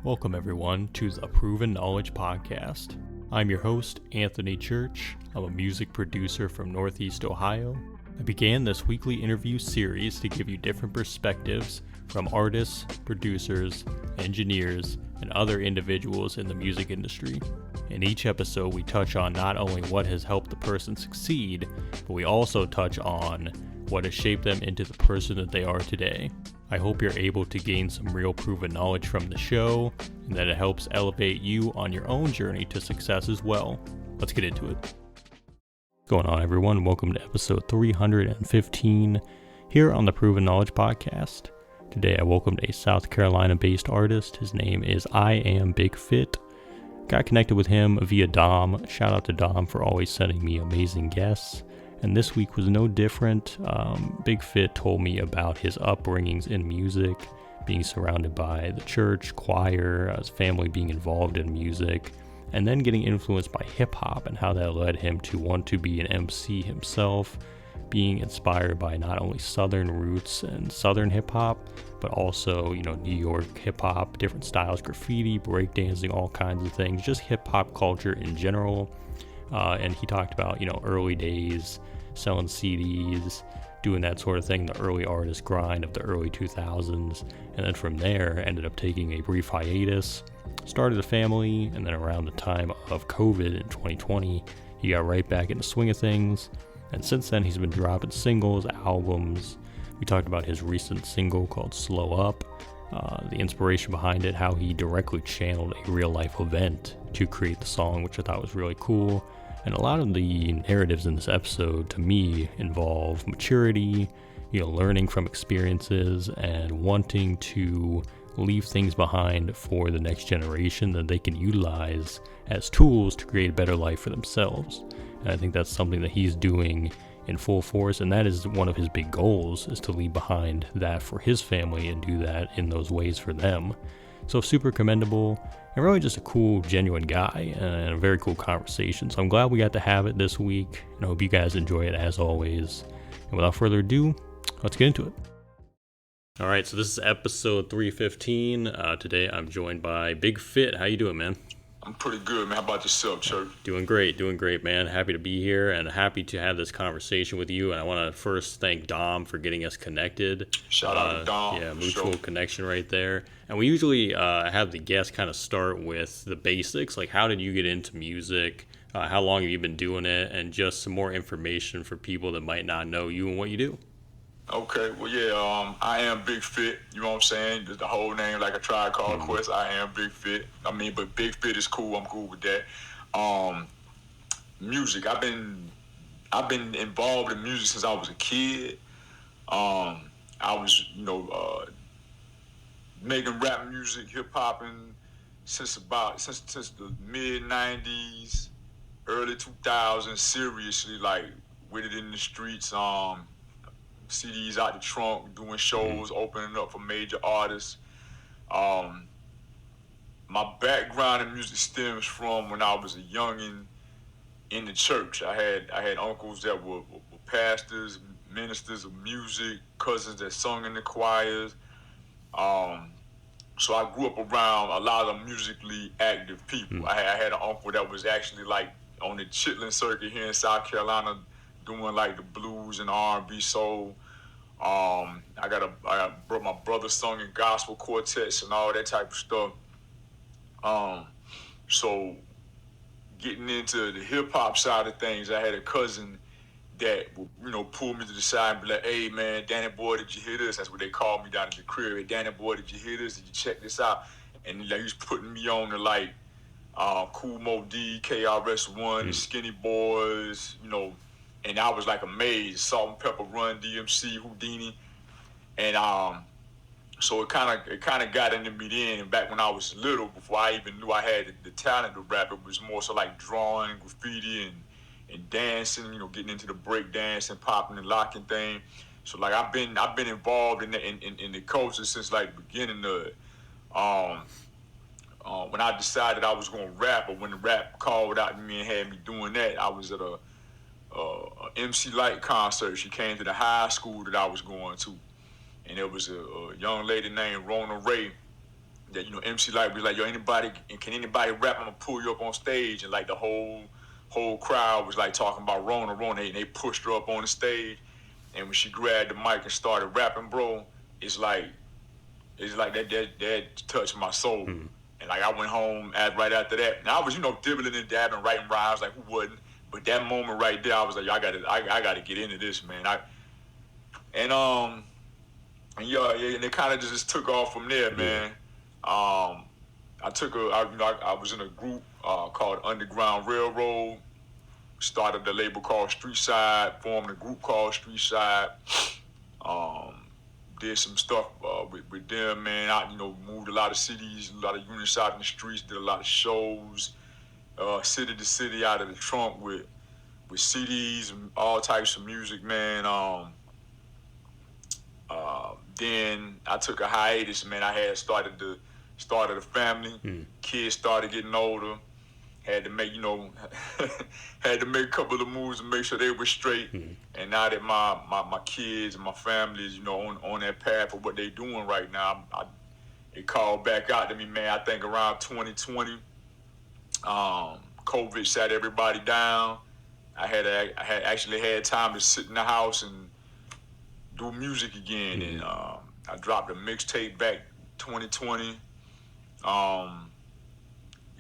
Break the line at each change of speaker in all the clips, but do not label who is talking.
Welcome everyone to the Proven Knowledge Podcast. I'm your host, Anthony Church. I'm a music producer from Northeast Ohio. I began this weekly interview series to give you different perspectives from artists, producers, engineers, and other individuals in the music industry. In each episode, we touch on not only what has helped the person succeed, but we also touch on what has shaped them into the person that they are today. I hope you're able to gain some real proven knowledge from the show, and that it helps elevate you on your own journey to success as well. Let's get into it. What's going on, everyone? Welcome to episode 315 here on the Proven Knowledge Podcast. Today I welcomed a South Carolina-based artist. His name is I Am Big Fit. Got connected with him via Dom. Shout out to Dom for always sending me amazing guests. And this week was no different. Big Fit told me about his upbringings in music, being surrounded by the church, choir, his family being involved in music, and then getting influenced by hip hop and how that led him to want to be an MC himself, being inspired by not only Southern roots and Southern hip hop, but also, New York hip hop, different styles, graffiti, breakdancing, all kinds of things, just hip hop culture in general. And he talked about, early days, selling CDs, doing that sort of thing, the early artist grind of the early 2000s. And then from there, ended up taking a brief hiatus, started a family, and then around the time of COVID in 2020, he got right back in the swing of things. And since then, he's been dropping singles, albums. We talked about his recent single called Slow Up, the inspiration behind it, how he directly channeled a real life event to create the song, which I thought was really cool. And a lot of the narratives in this episode, to me, involve maturity, learning from experiences and wanting to leave things behind for the next generation that they can utilize as tools to create a better life for themselves. And I think that's something that he's doing in full force, and that is one of his big goals, is to leave behind that for his family and do that in those ways for them. So super commendable, and really just a cool, genuine guy, and a very cool conversation. So I'm glad we got to have it this week, and I hope you guys enjoy it as always. And without further ado, let's get into it. All right, so this is episode 315. Today I'm joined by Big Fit. How you doing, man?
I'm pretty good, man. How about yourself, Church?
Doing great, man. Happy to be here and happy to have this conversation with you. And I want to first thank Dom for getting us connected.
Shout out to Dom.
Yeah, mutual connection right there. And we usually have the guests kind of start with the basics, like how did you get into music? How long have you been doing it? And just some more information for people that might not know you and what you do.
Okay, well, yeah, I Am Big Fit, you know what I'm saying? The whole name, like a Tribe Called Quest, I Am Big Fit. But Big Fit is cool, I'm cool with that. Music, I've been involved in music since I was a kid. I was, making rap music, hip-hopping since the mid-90s, early 2000s, seriously, like, with it in the streets, CDs out the trunk, doing shows, opening up for major artists. My background in music stems from when I was a youngin' in the church. I had uncles that were pastors, ministers of music, cousins that sung in the choirs. So I grew up around a lot of musically active people. I had an uncle that was actually like on the chitlin circuit here in South Carolina, doing like the blues and R&B soul. My brother sung in gospel quartets and all that type of stuff. So getting into the hip hop side of things, I had a cousin that would, pull me to the side and be like, "Hey man, Danny boy, did you hear this?" That's what they called me down at the crib. "Hey, Danny boy, did you hear this? Did you check this out?" And he was putting me on to Cool Mo D, KRS-One, Skinny Boys, and I was like amazed. Salt and Pepper, Run DMC, Houdini, and so it kind of got into me then. And back when I was little, before I even knew I had the talent to rap, it was more so like drawing, graffiti, and dancing. Getting into the break dance and popping and locking thing. So like I've been involved in the culture since like the beginning of it. When I decided I was gonna rap, or when the rap called out to me and had me doing that, I was at a MC Light concert. She came to the high school that I was going to, and there was a young lady named Rona Ray that MC Light was like, yo, can anybody rap? I'm gonna pull you up on stage, and like the whole crowd was like talking about Rona, and they pushed her up on the stage, and when she grabbed the mic and started rapping, bro, it's like that touched my soul. And like I went home right after that, and I was dibbling and dabbing, writing rhymes, like who wouldn't? But that moment right there, I was like, yo, I gotta get into this, man. And it kind of just took off from there, man. I was in a group called Underground Railroad. Started a label called Street Side. Formed a group called Street Side. Did some stuff with them, man. I moved a lot of cities, a lot of units out in the streets. Did a lot of shows, city to city, out of the trunk with CDs and all types of music, man. Then I took a hiatus, man. I had started a family. Kids started getting older. Had to make had to make a couple of moves to make sure they were straight. And now that my kids and my family is on that path of what they're doing right now, it called back out to me, man. I think around 2020, COVID sat everybody down. I had actually had time to sit in the house and do music again, and I dropped a mixtape back 2020.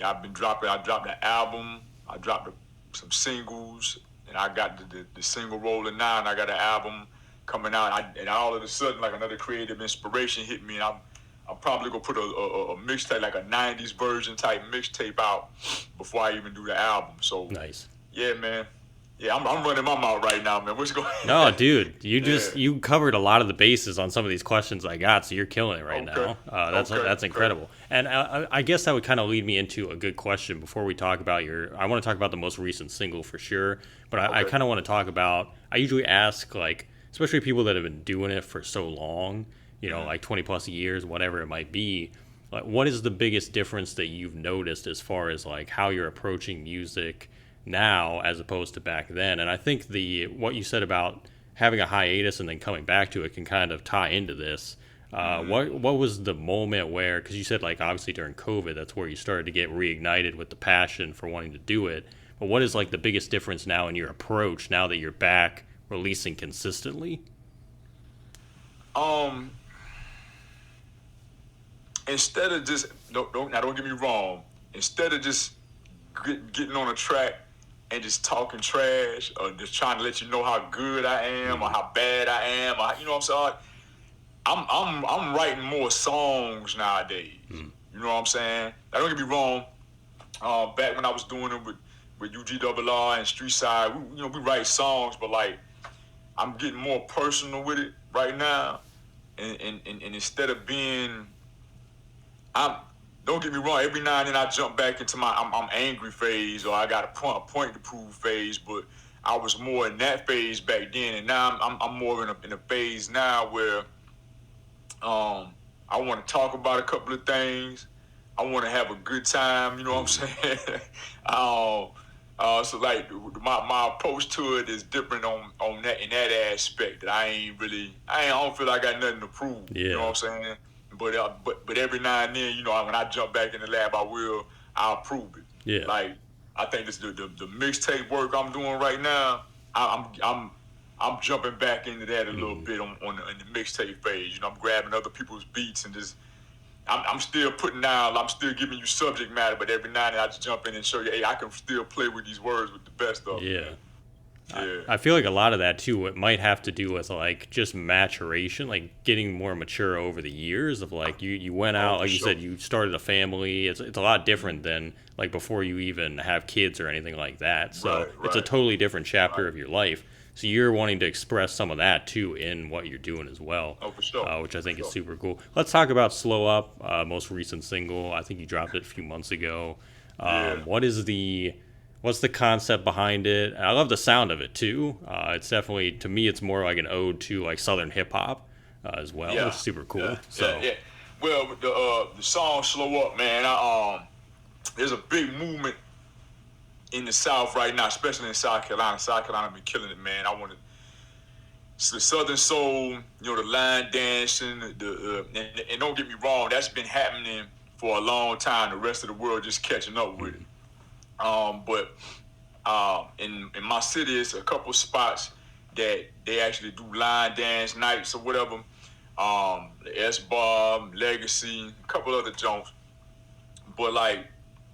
I dropped an album. I dropped some singles, and I got the single rolling now, and I got an album coming out. And all of a sudden, like another creative inspiration hit me, and I'm probably gonna put a mixtape, like a '90s version type mixtape out before I even do the album. So
nice.
Yeah, man. Yeah, I'm running my mouth right now, man. What's going on?
No, dude, you covered a lot of the bases on some of these questions I got, so you're killing it right now. That's incredible. And I guess that would kind of lead me into a good question before we talk about I want to talk about the most recent single for sure, but I kind of want to talk about, I usually ask, like, especially people that have been doing it for so long, like 20 plus years, whatever it might be, like, what is the biggest difference that you've noticed as far as like how you're approaching music now as opposed to back then? And I think what you said about having a hiatus and then coming back to it can kind of tie into this. What was the moment where, because you said like obviously during COVID, that's where you started to get reignited with the passion for wanting to do it. But what is like the biggest difference now in your approach now that you're back releasing consistently?
Instead of just don't get me wrong. Instead of just getting on a track and just talking trash or just trying to let you know how good I am or how bad I am, or, what I'm saying? I'm writing more songs nowadays. You know what I'm saying? Now, don't get me wrong. Back when I was doing it with UGRR and Street Side, we write songs, but like I'm getting more personal with it right now. And instead of being, don't get me wrong, every now and then I jump back into my I'm angry phase, or I got a point to prove phase, but I was more in that phase back then, and now I'm more in a phase now where I want to talk about a couple of things. I want to have a good time, you know what I'm saying? So like my approach to it is different on that, in that aspect, that I don't feel like I got nothing to prove.
Yeah.
You know what I'm saying? But every now and then, when I jump back in the lab, I'll prove it.
Yeah.
Like I think this the mixtape work I'm doing right now. I'm jumping back into that a little bit in the mixtape phase. I'm grabbing other people's beats and just I'm still I'm still giving you subject matter, but every now and then I just jump in and show you, hey, I can still play with these words with the best of them.
Yeah.
Yeah.
I feel like a lot of that too, it might have to do with like just maturation, like getting more mature over the years of like you went out, like you said, you started a family. It's a lot different than like before you even have kids or anything like that. So it's a totally different chapter of your life. So you're wanting to express some of that too in what you're doing as well.
Oh, for sure.
Which I think is super cool. Let's talk about Slow Up, most recent single. I think you dropped it a few months ago. What's the concept behind it? I love the sound of it too. It's definitely, to me, it's more like an ode to like Southern hip hop as well, which is super cool.
Yeah. Well, the song "Slow Up," man. There's a big movement in the South right now, especially in South Carolina. South Carolina been killing it, man. The Southern soul, the line dancing, and don't get me wrong, that's been happening for a long time. The rest of the world just catching up with it. But in my city, it's a couple spots that they actually do line dance nights or whatever. The S-Bar, Legacy, a couple other joints. But like,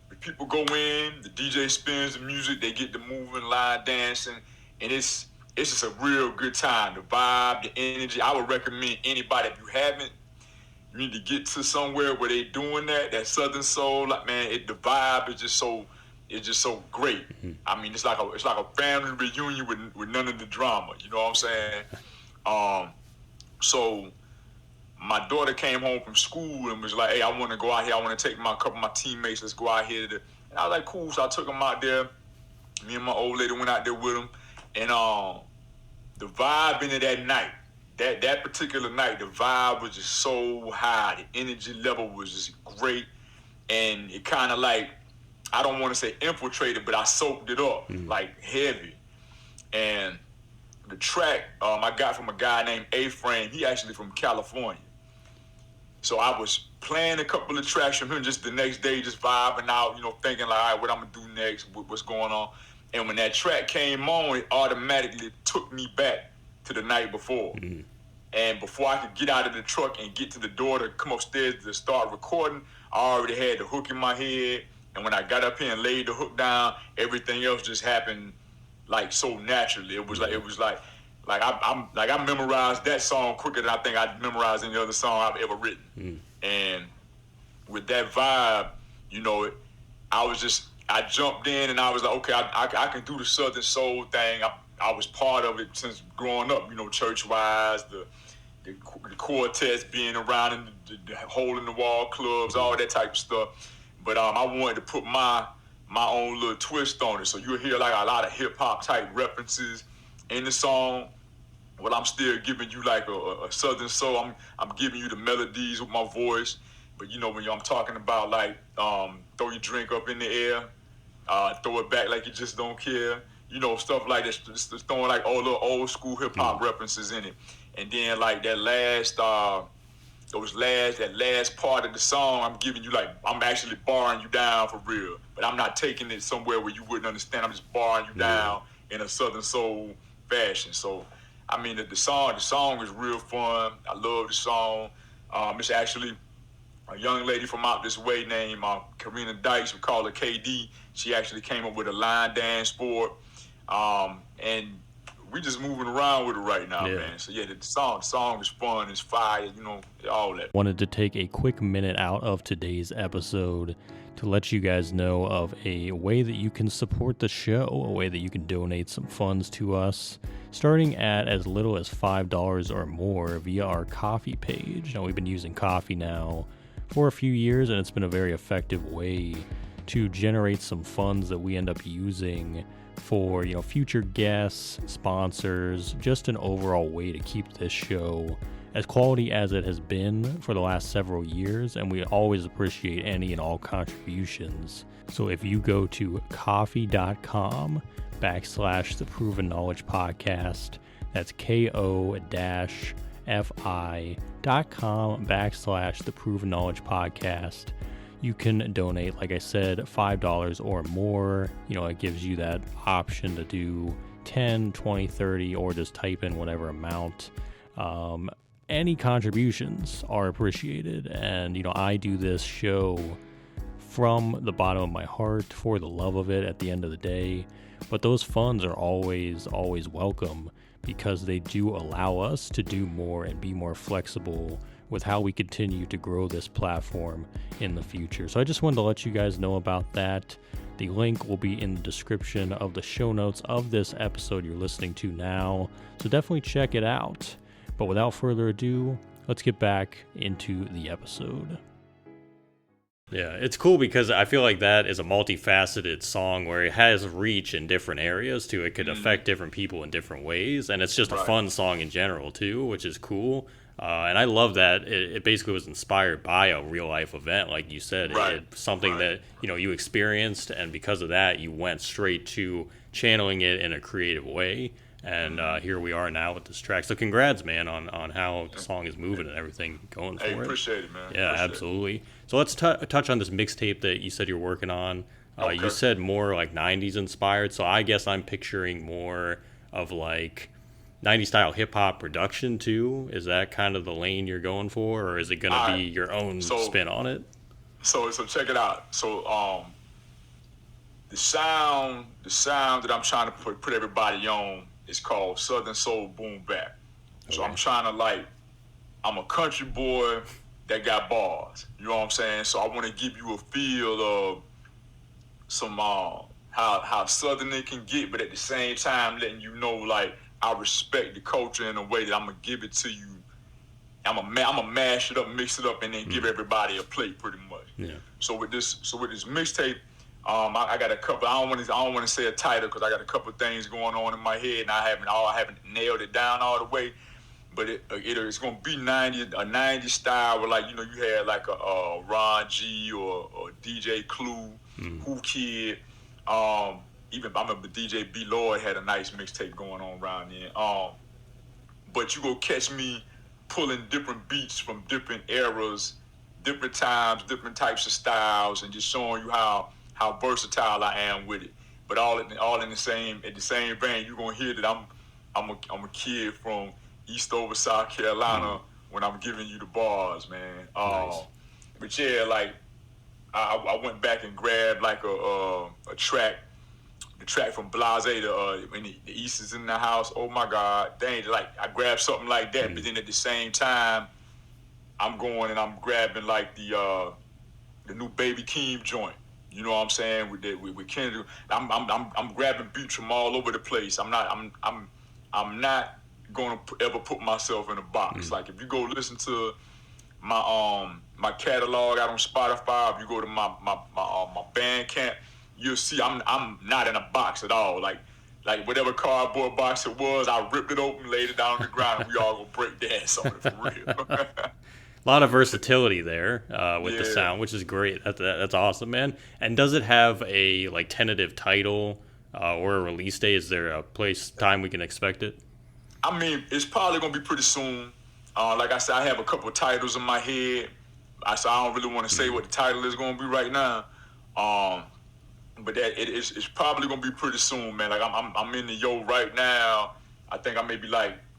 the people go in, the DJ spins the music, they get the moving, line dancing, and it's just a real good time. The vibe, the energy. I would recommend anybody, if you haven't, you need to get to somewhere where they doing that Southern soul. Like, man, the vibe is just so great. Mm-hmm. I mean, it's like a family reunion with none of the drama. You know what I'm saying? So my daughter came home from school and was like, "Hey, I want to go out here. I want to take a couple of my teammates. Let's go out here." And I was like, "Cool." So I took them out there. Me and my old lady went out there with them, and the vibe in it that night. That particular night, the vibe was just so high. The energy level was just great. And it kind of like, I don't want to say infiltrated, but I soaked it up like heavy. And the track I got from a guy named A-Frame. He actually from California. So I was playing a couple of tracks from him just the next day, just vibing out, thinking like, all right, what I'm going to do next, what's going on. And when that track came on, it automatically took me back to the night before. Mm-hmm. And before I could get out of the truck and get to the door to come upstairs to start recording, I already had the hook in my head. And when I got up here and laid the hook down, everything else just happened like so naturally. It was like I memorized that song quicker than I think I memorized any other song I've ever written. Mm. And with that vibe, I jumped in and I was like, okay, I can do the Southern soul thing. I was part of it since growing up, church-wise, the quartets being around in the hole-in-the-wall clubs, all that type of stuff. But I wanted to put my own little twist on it. So you'll hear like a lot of hip-hop type references in the song. Well, I'm still giving you like a Southern soul. I'm giving you the melodies with my voice. But when I'm talking about like throw your drink up in the air, throw it back like you just don't care. Stuff like that, just throwing like all little old school hip hop references in it. And then like that last part of the song, I'm giving you like, I'm actually barring you down for real. But I'm not taking it somewhere where you wouldn't understand. I'm just barring you down in a Southern soul fashion. So, I mean, the song is real fun. I love the song. It's actually a young lady from out this way named Karina Dykes. We call her KD. She actually came up with a line dance for it. And we just moving around with it right now, man. So the song is fun, it's fire, all that.
Wanted to take a quick minute out of today's episode to let you guys know of a way that you can support the show, a way that you can donate some funds to us, starting at as little as $5 or more via our Ko-fi page. Now, we've been using Ko-fi now for a few years, and it's been a very effective way to generate some funds that we end up using for future guests, sponsors, just an overall way to keep this show as quality as it has been for the last several years, and we always appreciate any and all contributions. So if you go to ko-fi.com/The Proven Knowledge Podcast, that's ko-fi.com/The Proven Knowledge Podcast, you can donate, like I said, $5 or more. It gives you that option to do 10, 20, 30, or just type in whatever amount. Any contributions are appreciated. And, I do this show from the bottom of my heart for the love of it at the end of the day. But those funds are always, always welcome because they do allow us to do more and be more flexible with how we continue to grow this platform in the future. So I just wanted to let you guys know about that. The link will be in the description of the show notes of this episode you're listening to now. So definitely check it out. But without further ado, let's get back into the episode. Yeah, it's cool because I feel like that is a multifaceted song where it has reach in different areas too. It could affect different people in different ways. And it's just a fun song in general too, which is cool. And I love that it basically was inspired by a real life event, like you said, something that you experienced, and because of that, you went straight to channeling it in a creative way. And here we are now with this track. So congrats, man, on how the song is moving and everything going for it.
Appreciate it, man.
Yeah, absolutely. So let's touch on this mixtape that you said you're working on.
Okay.
You said more like 90s inspired, so I guess I'm picturing more of like 90s style hip hop production too. Is that kind of the lane you're going for, or is it going to be your own spin on it?
So check it out. So the sound that I'm trying to put everybody on is called Southern Soul Boom Bap. So I'm trying to I'm a country boy that got bars. You know what I'm saying? So I want to give you a feel of some how Southern it can get, but at the same time letting you know I respect the culture in a way that I'm gonna give it to you. I'm gonna mash it up, mix it up, and then give everybody a plate, pretty much.
Yeah.
So with this mixtape, I got a couple. I don't want to say a title because I got a couple of things going on in my head, and I haven't nailed it down all the way. But it's gonna be a 90s style where you had a Ron G or DJ Clue, Who Kid. Even I remember DJ B Lloyd had a nice mixtape going on around then. But you go catch me pulling different beats from different eras, different times, different types of styles, and just showing you how versatile I am with it. But all in the same vein, you're gonna hear that I'm a kid from Eastover, South Carolina, when I'm giving you the bars, man.
Nice.
But yeah, I went back and grabbed a track. The track from Blase, when the East is in the house. Oh my God, dang! I grabbed something like that, but then at the same time, I'm going and I'm grabbing the new Baby Keem joint. You know what I'm saying? With Kendrick, I'm grabbing beats from all over the place. I'm not gonna ever put myself in a box. Like if you go listen to my catalog out on Spotify, if you go to my Bandcamp, you'll see I'm not in a box at all. Like whatever cardboard box it was, I ripped it open, laid it down on the ground, and we all gonna break dance on it for real.
A lot of versatility there with the sound, which is great. That's awesome, man. And does it have a tentative title or a release date? Is there a time we can expect it?
I mean, it's probably gonna be pretty soon. Like I said, I have a couple of titles in my head. I don't really want to say what the title is gonna be right now. But it's probably gonna be pretty soon, man. I'm in the right now. I think I may be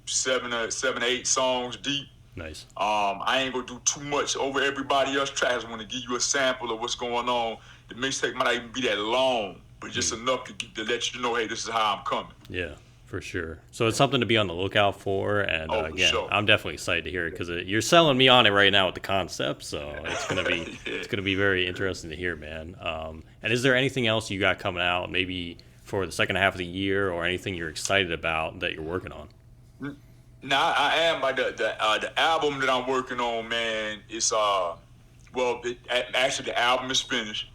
7 or 8 songs deep.
Nice.
I ain't gonna do too much over everybody else's tracks. I want to give you a sample of what's going on. The mixtape might not even be that long, but just enough to let you know, hey, this is how I'm coming.
Yeah, for sure. So it's something to be on the lookout for. And again,
sure.
I'm definitely excited to hear it because you're selling me on it right now with the concept. So it's gonna be it's gonna be very interesting to hear, man. And is there anything else you got coming out, maybe for the second half of the year, or anything you're excited about that you're working on?
Now I am. The album that I'm working on, man, it's actually the album is finished.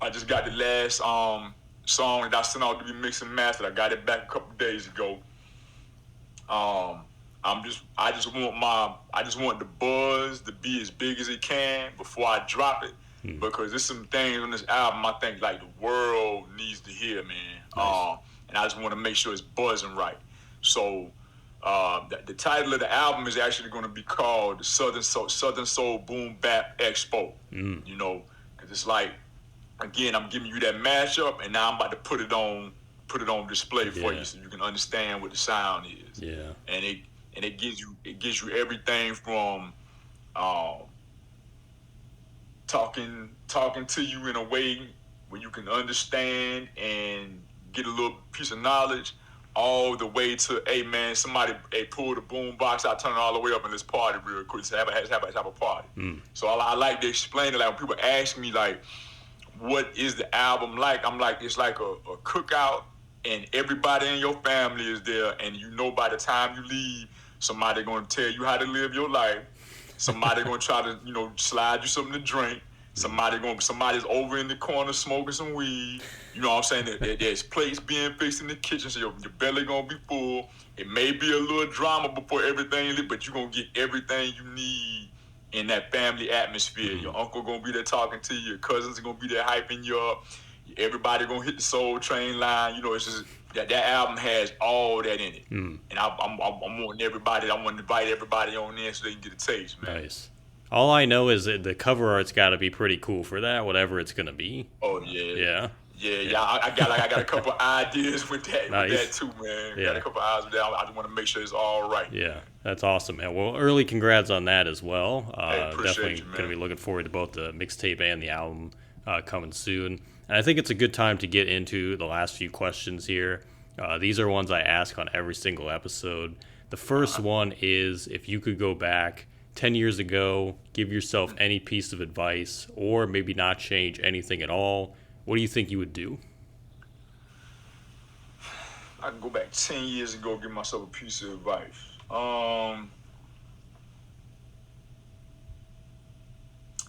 I just got the last song that I sent out to be mixed and mastered. I got it back a couple days ago. I just want the buzz to be as big as it can before I drop it, because there's some things on this album I think the world needs to hear, man.
Nice.
And I just want to make sure it's buzzing right. So the title of the album is actually going to be called the Southern Soul Boom Bap Expo. You know, because it's again, I'm giving you that mashup, and now I'm about to put it on display for you, so you can understand what the sound is.
Yeah.
And it gives you everything from talking to you in a way where you can understand and get a little piece of knowledge, all the way to, hey man, somebody pull the boom box out, turn it all the way up, and let's party real quick. Have a party. So I like to explain it. When people ask me what is the album like, I'm like, it's like a cookout, and everybody in your family is there, and by the time you leave, somebody gonna tell you how to live your life. Somebody gonna try to slide you something to drink. Somebody's over in the corner smoking some weed. You know what I'm saying? There's plates being fixed in the kitchen, so your belly gonna be full. It may be a little drama before everything, but you're gonna get everything you need in that family atmosphere. Your uncle gonna be there talking to you. Your cousins are gonna be there hyping you up. Everybody gonna hit the Soul Train line. It's just that album has all that in it. And I'm wanting everybody. I want to invite everybody on there so they can get a taste, man.
Nice. All I know is that the cover art's got to be pretty cool for that, whatever it's gonna be.
Oh yeah.
Yeah.
Yeah. I got a couple ideas with that.
Nice.
With that too, man.
Yeah.
Got a couple ideas with that. I just want to make sure it's all right.
Yeah,
man.
that's awesome, man. Well, early congrats on that as well. Definitely
you, man.
gonna be looking forward to both the mixtape and the album coming soon. And I think it's a good time to get into the last few questions here. These are ones I ask on every single episode. The first one is, if you could go back 10 years ago, give yourself any piece of advice, or maybe not change anything at all, what do you think you would do?
I can go back 10 years ago, give myself a piece of advice.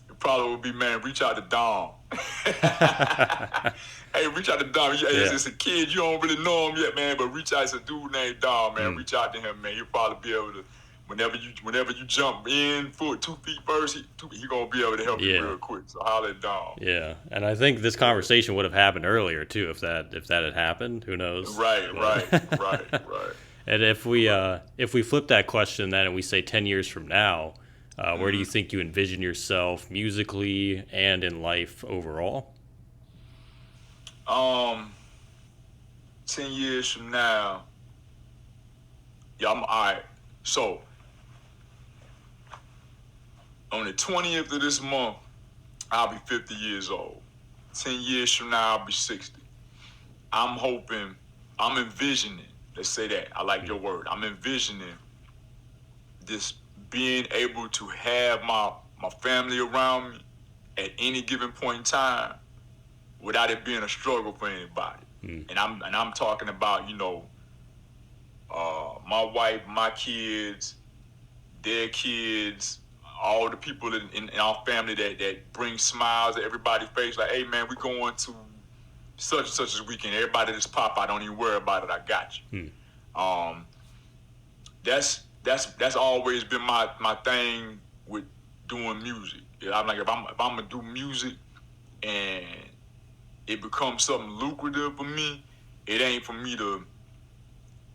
It probably would be, man, reach out to Dom. Hey, reach out to Dom. Hey, it's a kid, you don't really know him yet, man, but reach out to a dude named Dom, man. Reach out to him, man. He'll probably be able to, whenever you jump in foot 2 feet first, he gonna be able to help you real quick. So holler at Dom.
Yeah, and I think this conversation would have happened earlier too if that had happened. Who knows?
Right.
And if we flip that question then and we say 10 years from now, where do you think you envision yourself musically and in life overall?
10 years from now, I'm all right. So, on the 20th of this month, I'll be 50 years old. 10 years from now, I'll be 60. I'm envisioning, let's say that, I like your word, I'm envisioning this being able to have my family around me at any given point in time without it being a struggle for anybody. And I'm talking about, my wife, my kids, their kids, all the people in our family that bring smiles to everybody's face. Like, hey man, we going to such and such this weekend. Everybody just pop out. Don't even worry about it. I got you. That's always been my thing with doing music. I'm like, if I'm gonna do music and it becomes something lucrative for me, it ain't for me to,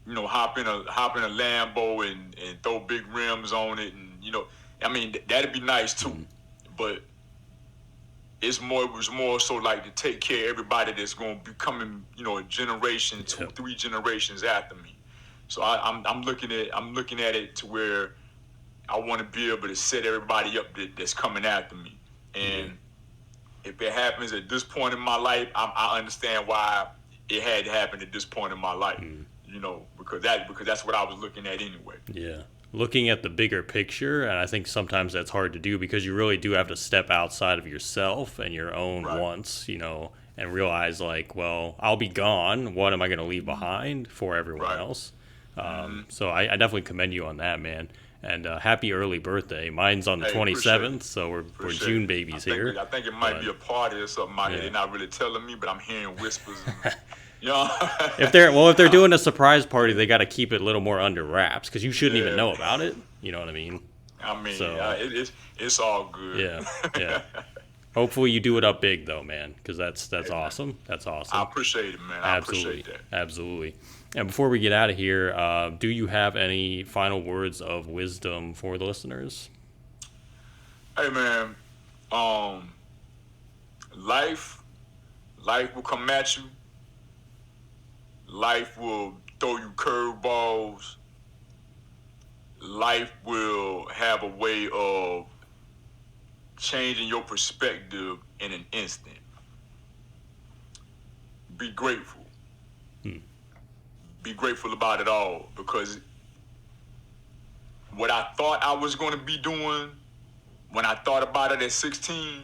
hop in a Lambo and throw big rims on it, and that'd be nice too. But it was more so like to take care of everybody that's gonna be coming, a generation, 2-3 generations after me. So I'm looking at it to where I want to be able to set everybody up that's coming after me. And if it happens at this point in my life, I understand why it had to happen at this point in my life. Because that's what I was looking at anyway.
Yeah. Looking at the bigger picture, and I think sometimes that's hard to do because you really do have to step outside of yourself and your own wants, and realize like, well, I'll be gone. What am I going to leave behind for everyone else? So I definitely commend you on that, man. And happy early birthday. Mine's on the 27th, so we're June babies here.
I think it might be a party or something out here. They're not really telling me, but I'm hearing whispers.
If they're doing a surprise party, they got to keep it a little more under wraps because you shouldn't even know about it. You know what I mean?
It's all good.
Yeah. Hopefully you do it up big though, man, because that's awesome. That's awesome.
I appreciate it, man. I appreciate that.
Absolutely. And before we get out of here, do you have any final words of wisdom for the listeners?
Hey, man. Life will come at you. Life will throw you curveballs. Life will have a way of changing your perspective in an instant. Be grateful. Be grateful about it all, because what I thought I was going to be doing when I thought about it at 16,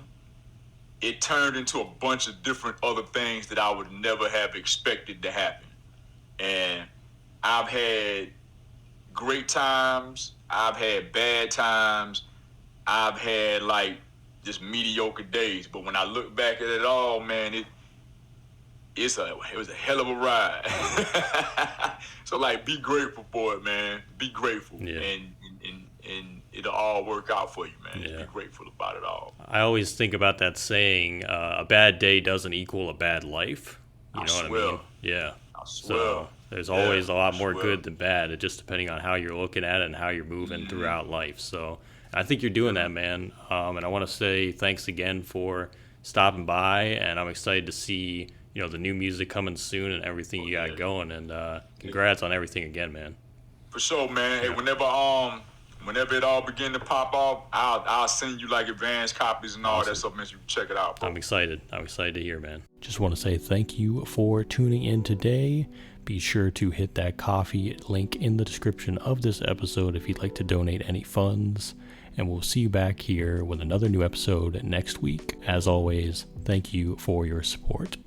it turned into a bunch of different other things that I would never have expected to happen. And I've had great times. I've had bad times. I've had like just mediocre days. But when I look back at it all, man, it was a hell of a ride. So like, be grateful for it, man. Be grateful, and it'll all work out for you, man. Be grateful about it all.
I always think about that saying, a bad day doesn't equal a bad life. You know what I mean? Yeah.
I swear.
So there's always a lot more good than bad. It just depending on how you're looking at it and how you're moving throughout life. So I think you're doing that, man. And I want to say thanks again for stopping by, and I'm excited to see, the new music coming soon and everything you got going. And congrats on everything again, man.
For sure, man. Hey, whenever it all begin to pop off, I'll send you like advanced copies and all that stuff, man. So you can check it out, bro.
I'm excited to hear, man. Just want to say thank you for tuning in today. Be sure to hit that coffee link in the description of this episode if you'd like to donate any funds. And we'll see you back here with another new episode next week. As always, thank you for your support.